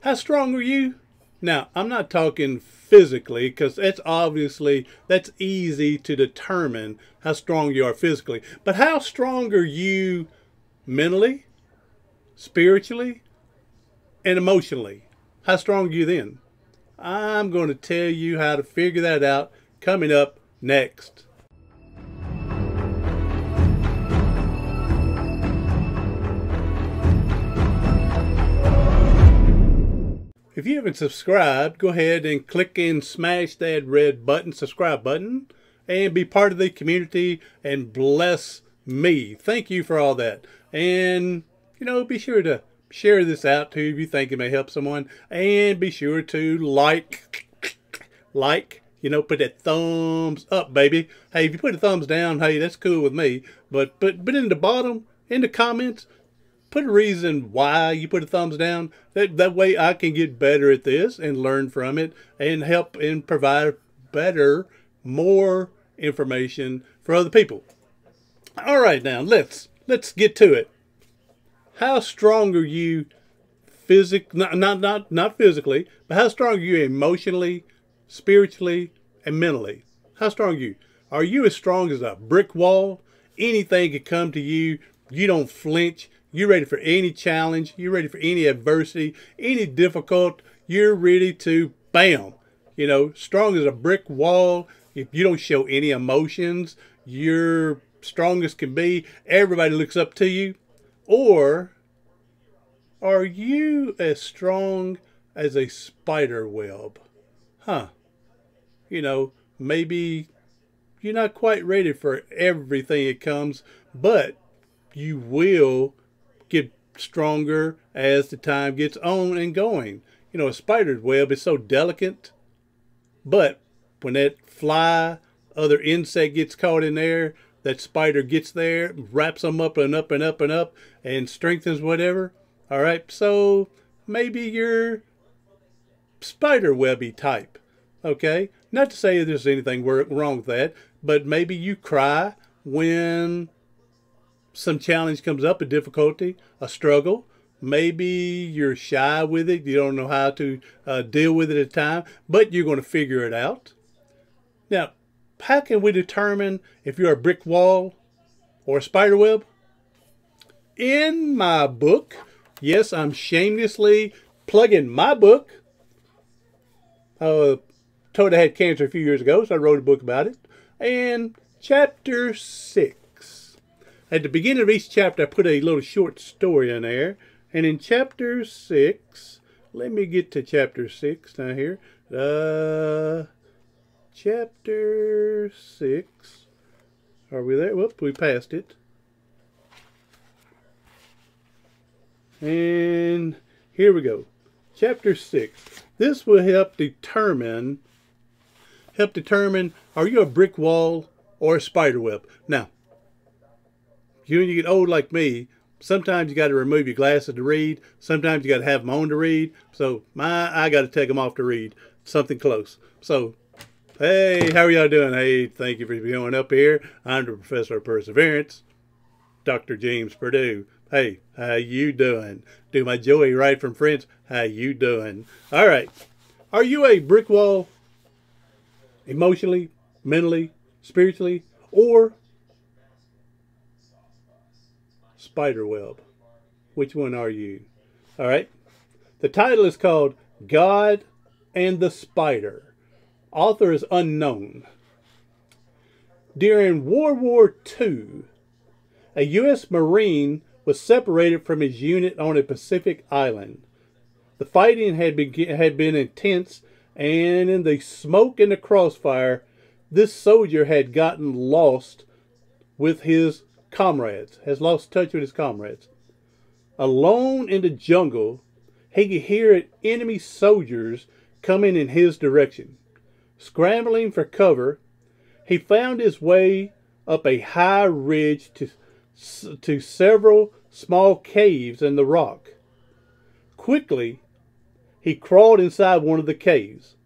How strong are you? Now, I'm not talking physically, because that's easy to determine how strong you are physically. But how strong are you mentally, spiritually, and emotionally? How strong are you then? I'm going to tell you how to figure that out coming up next. If you haven't subscribed, go ahead and click and smash that red button, subscribe button, and be part of the community and bless me. Thank you for all that. And, be sure to share this out too if you think it may help someone. And be sure to like, put that thumbs up, baby. Hey, if you put a thumbs down, hey, that's cool with me. But in the bottom, in the comments, put a reason why you put a thumbs down. That way I can get better at this and learn from it and help and provide more information for other people. All right, now let's get to it. How strong are you not physically, but how strong are you emotionally, spiritually, and mentally? How strong are you? Are you as strong as a brick wall? Anything can come to you. You don't flinch. You're ready for any challenge. You're ready for any adversity, any difficult. You're ready to, bam, strong as a brick wall. If you don't show any emotions, you're strong as can be. Everybody looks up to you. Or are you as strong as a spider web? Maybe you're not quite ready for everything that comes, but you will get stronger as the time gets on and going. A spider's web is so delicate, but when that other insect gets caught in there, that spider gets there, wraps them up and up and up and up, and strengthens whatever. All right, so maybe you're spider webby type. Okay, not to say there's anything wrong with that, but maybe you cry when some challenge comes up, a difficulty, a struggle. Maybe you're shy with it. You don't know how to deal with it at the time, but you're going to figure it out. Now, how can we determine if you're a brick wall or a spider web? In my book, yes, I'm shamelessly plugging my book. Told I had cancer a few years ago, so I wrote a book about it. And chapter 6. At the beginning of each chapter, I put a little short story in there. And in chapter 6, let me get to chapter 6 now here. Chapter 6. Are we there? Whoop, we passed it. And here we go. Chapter 6. This will help determine, are you a brick wall or a spider web? Now, when you get old like me, sometimes you got to remove your glasses to read. Sometimes you got to have them on to read. So I got to take them off to read something close. So, hey, how are y'all doing? Hey, thank you for being up here. I'm the Professor of Perseverance, Dr. James Purdue. Hey, how you doing? Do my Joey right from Friends. How you doing? All right. Are you a brick wall, emotionally, mentally, spiritually, or spider web? Which one are you? All right. The title is called God and the Spider. Author is unknown. During World War II, a U.S. Marine was separated from his unit on a Pacific island. The fighting had been intense, and in the smoke and the crossfire, this soldier had gotten lost with his comrades, has lost touch with his comrades. Alone in the jungle, he could hear enemy soldiers coming in his direction. Scrambling for cover, he found his way up a high ridge to several small caves in the rock. Quickly, he crawled inside one of the caves.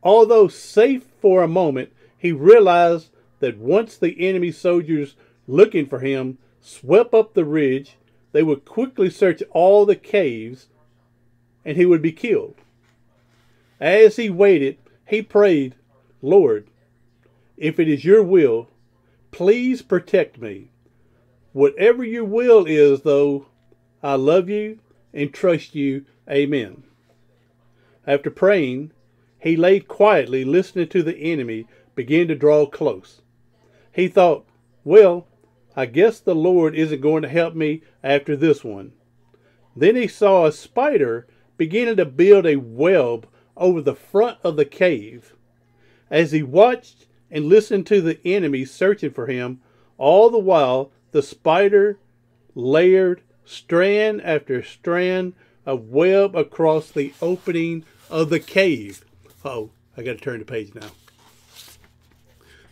Although safe for a moment, he realized that once the enemy soldiers looking for him swept up the ridge, they would quickly search all the caves and he would be killed. As he waited, he prayed, Lord, if it is your will, please protect me. Whatever your will is, though, I love you and trust you. Amen. After praying, he lay quietly listening to the enemy begin to draw close. He thought, well, I guess the Lord isn't going to help me after this one. Then he saw a spider beginning to build a web over the front of the cave. As he watched and listened to the enemy searching for him, all the while the spider layered strand after strand of web across the opening of the cave. Uh-oh, I got to turn the page now.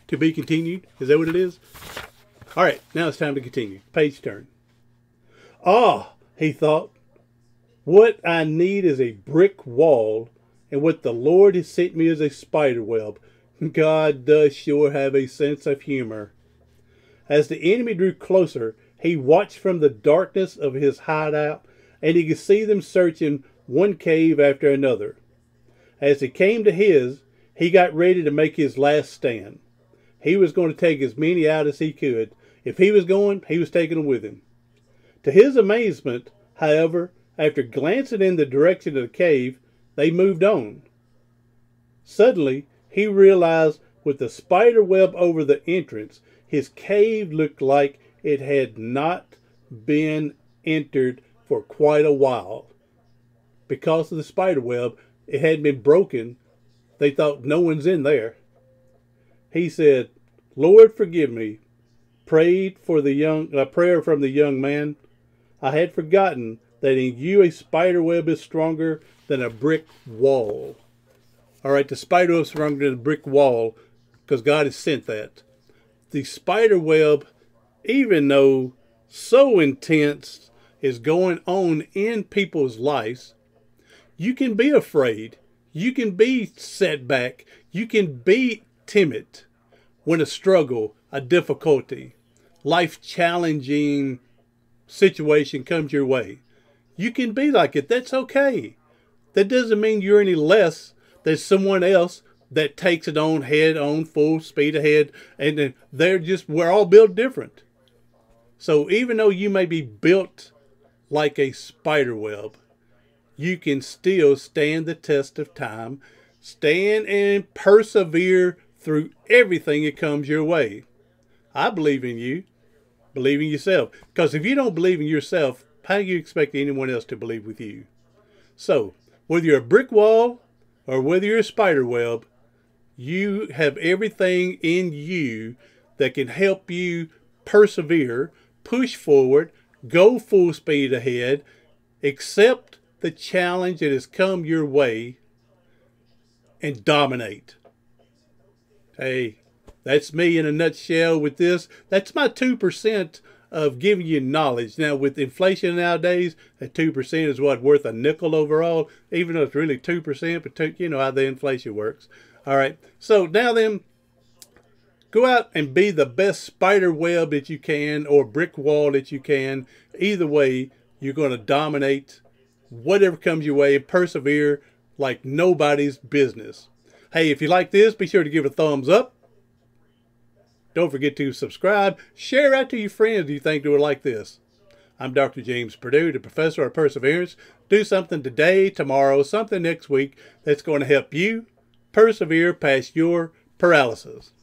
To be continued. Is that what it is? All right, now it's time to continue. Page turn. Ah, he thought, what I need is a brick wall, and what the Lord has sent me is a spider web. God does sure have a sense of humor. As the enemy drew closer, he watched from the darkness of his hideout, and he could see them searching one cave after another. As he came to his, he got ready to make his last stand. He was going to take as many out as he could. If he was going, he was taking them with him. To his amazement, however, after glancing in the direction of the cave, they moved on. Suddenly, he realized with the spider web over the entrance, his cave looked like it had not been entered for quite a while. Because of the spider web, it hadn't been broken. They thought no one's in there. He said, Lord, forgive me. Prayed for a prayer from the young man. I had forgotten that in you a spider web is stronger than a brick wall. All right, the spider web is stronger than a brick wall because God has sent that. The spider web, even though so intense, is going on in people's lives, you can be afraid. You can be set back. You can be timid when a struggle, a difficulty, life-challenging situation comes your way. You can be like it. That's okay. That doesn't mean you're any less than someone else that takes it on head on, full speed ahead, and we're all built different. So even though you may be built like a spider web, you can still stand the test of time, stand and persevere through everything that comes your way. I believe in you. Believe in yourself. Because if you don't believe in yourself, how do you expect anyone else to believe with you? So, whether you're a brick wall or whether you're a spider web, you have everything in you that can help you persevere, push forward, go full speed ahead, accept the challenge that has come your way, and dominate. Hey, that's me in a nutshell with this. That's my 2% of giving you knowledge. Now, with inflation nowadays, that 2% is what, worth a nickel overall, even though it's really 2%, but you know how the inflation works. All right, so now then, go out and be the best spider web that you can or brick wall that you can. Either way, you're going to dominate whatever comes your way and persevere like nobody's business. Hey, if you like this, be sure to give it a thumbs up. Don't forget to subscribe. Share out to your friends you think they would like this. I'm Dr. James Purdue, the professor of perseverance. Do something today, tomorrow, something next week that's going to help you persevere past your paralysis.